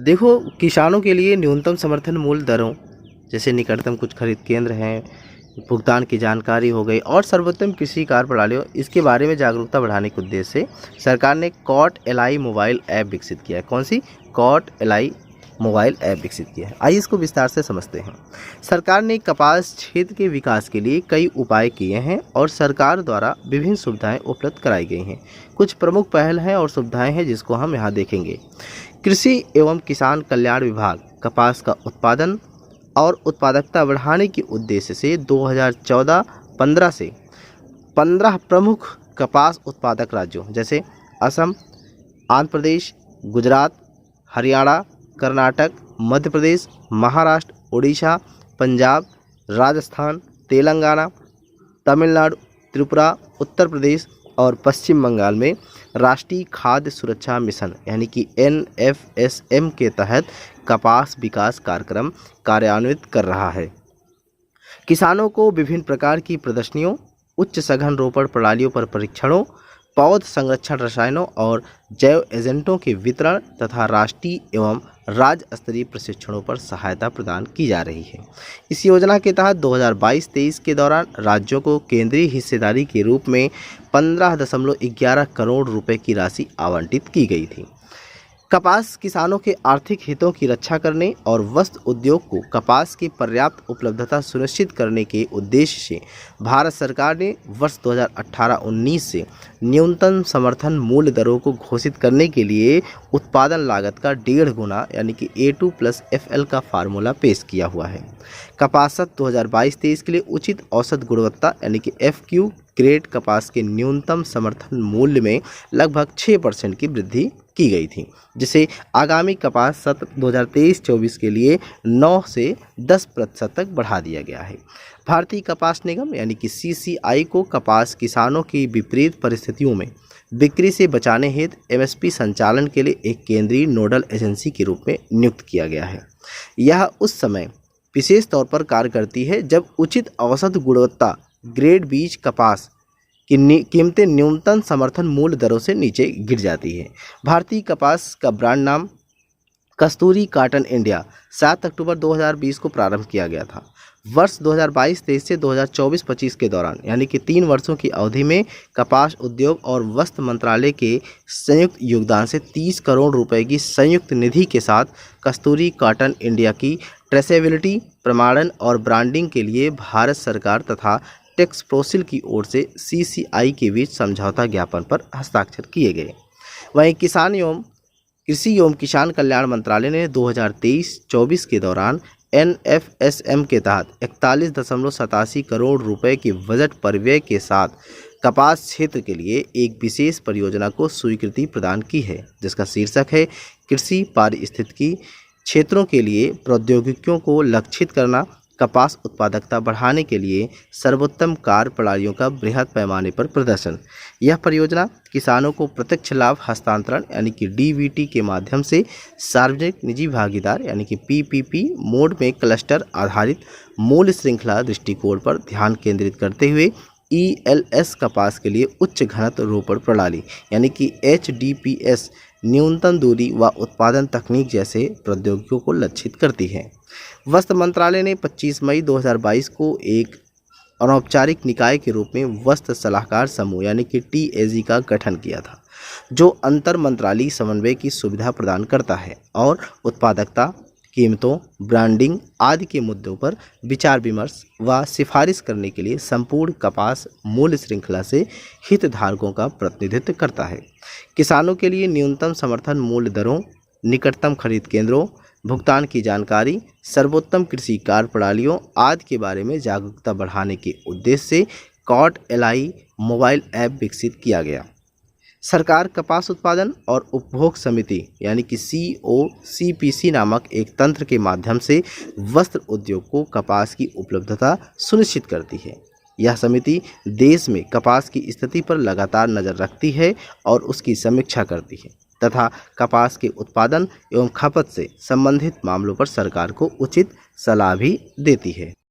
देखो, किसानों के लिए न्यूनतम समर्थन मूल्य दरों जैसे निकटतम कुछ खरीद केंद्र हैं, भुगतान की जानकारी हो गई और सर्वोत्तम कृषि कार्य प्रणालियों, इसके बारे में जागरूकता बढ़ाने के उद्देश्य से सरकार ने कॉट एलआई मोबाइल ऐप विकसित किया है। कौन सी? कॉट एलआई मोबाइल ऐप विकसित किया है। आइए इसको विस्तार से समझते हैं। सरकार ने कपास क्षेत्र के विकास के लिए कई उपाय किए हैं और सरकार द्वारा विभिन्न सुविधाएं उपलब्ध कराई गई हैं। कुछ प्रमुख पहल हैं और सुविधाएं हैं जिसको हम यहाँ देखेंगे। कृषि एवं किसान कल्याण विभाग कपास का उत्पादन और उत्पादकता बढ़ाने के उद्देश्य से 2014-15 से 15 प्रमुख कपास उत्पादक राज्यों जैसे असम, आंध्र प्रदेश, गुजरात, हरियाणा, कर्नाटक, मध्य प्रदेश, महाराष्ट्र, उड़ीसा, पंजाब, राजस्थान, तेलंगाना, तमिलनाडु, त्रिपुरा, उत्तर प्रदेश और पश्चिम बंगाल में राष्ट्रीय खाद्य सुरक्षा मिशन यानी कि NFSM के तहत कपास विकास कार्यक्रम कार्यान्वित कर रहा है। किसानों को विभिन्न प्रकार की प्रदर्शनियों, उच्च सघन रोपण प्रणालियों पर परीक्षणों, पौध संरक्षण रसायनों और जैव एजेंटों के वितरण तथा राष्ट्रीय एवं राज्य स्तरीय प्रशिक्षणों पर सहायता प्रदान की जा रही है। इस योजना के तहत 2022-23 के दौरान राज्यों को केंद्रीय हिस्सेदारी के रूप में 15.11 करोड़ रुपए की राशि आवंटित की गई थी। कपास किसानों के आर्थिक हितों की रक्षा करने और वस्त्र उद्योग को कपास की पर्याप्त उपलब्धता सुनिश्चित करने के उद्देश्य से भारत सरकार ने वर्ष 2018-19 से न्यूनतम समर्थन मूल्य दरों को घोषित करने के लिए उत्पादन लागत का 1.5 गुना यानी कि A2+FL का फार्मूला पेश किया हुआ है। कपास 2022-23 के लिए उचित औसत गुणवत्ता यानी कि FQ ग्रेड कपास के न्यूनतम समर्थन मूल्य में लगभग 6% की वृद्धि की गई थी, जिसे आगामी कपास सत्र 2023-24 के लिए 9 से 10% तक बढ़ा दिया गया है। भारतीय कपास निगम यानी कि CCI को कपास किसानों की विपरीत परिस्थितियों में बिक्री से बचाने हेतु MSP संचालन के लिए एक केंद्रीय नोडल एजेंसी के रूप में नियुक्त किया गया है। यह उस समय विशेष तौर पर कार्य करती है जब उचित औसत गुणवत्ता ग्रेड बीज कपास की कीमतें न्यूनतम समर्थन मूल्य दरों से नीचे गिर जाती है। भारतीय कपास का ब्रांड नाम कस्तूरी कॉटन इंडिया 7 अक्टूबर 2020 को प्रारंभ किया गया था। वर्ष 2022-23 से 2024-25 के दौरान यानी कि 3 वर्षों की अवधि में कपास उद्योग और वस्त्र मंत्रालय के संयुक्त योगदान से 30 करोड़ रुपए की संयुक्त निधि के साथ कस्तूरी कॉटन इंडिया की ट्रेसेबिलिटी, प्रमाणन और ब्रांडिंग के लिए भारत सरकार तथा टेक्सप्रोसिल की ओर से CCI के बीच समझौता ज्ञापन पर हस्ताक्षर किए गए। वहीं कृषि एवं किसान कल्याण मंत्रालय ने 2023-24 के दौरान NFSM के तहत 41.87 करोड़ रुपए के बजट परिव्यय के साथ कपास क्षेत्र के लिए एक विशेष परियोजना को स्वीकृति प्रदान की है, जिसका शीर्षक है कृषि पारिस्थितिकी क्षेत्रों के लिए प्रौद्योगिकियों को लक्षित करना, कपास उत्पादकता बढ़ाने के लिए सर्वोत्तम कार्य प्रणालियों का बृहद पैमाने पर प्रदर्शन। यह परियोजना किसानों को प्रत्यक्ष लाभ हस्तांतरण यानी कि DBT के माध्यम से सार्वजनिक निजी भागीदार यानी कि PPP मोड में क्लस्टर आधारित मूल्य श्रृंखला दृष्टिकोण पर ध्यान केंद्रित करते हुए ELS कपास के लिए उच्च घनत्व रोपण प्रणाली यानी कि HDPS न्यूनतम दूरी व उत्पादन तकनीक जैसे प्रौद्योगिकियों को लक्षित करती है। वस्त्र मंत्रालय ने 25 मई 2022 को एक अनौपचारिक निकाय के रूप में वस्त्र सलाहकार समूह यानी कि TAG का गठन किया था, जो अंतर मंत्रालयी समन्वय की सुविधा प्रदान करता है और उत्पादकता, कीमतों, ब्रांडिंग आदि के मुद्दों पर विचार विमर्श व सिफारिश करने के लिए संपूर्ण कपास मूल्य श्रृंखला से हितधारकों का प्रतिनिधित्व करता है। किसानों के लिए न्यूनतम समर्थन मूल्य दरों, निकटतम खरीद केंद्रों, भुगतान की जानकारी, सर्वोत्तम कृषि कार्य प्रणालियों आदि के बारे में जागरूकता बढ़ाने के उद्देश्य से कॉट एलआई मोबाइल ऐप विकसित किया गया। सरकार कपास उत्पादन और उपभोग समिति यानी कि COCPC नामक एक तंत्र के माध्यम से वस्त्र उद्योग को कपास की उपलब्धता सुनिश्चित करती है। यह समिति देश में कपास की स्थिति पर लगातार नज़र रखती है और उसकी समीक्षा करती है तथा कपास के उत्पादन एवं खपत से संबंधित मामलों पर सरकार को उचित सलाह भी देती है।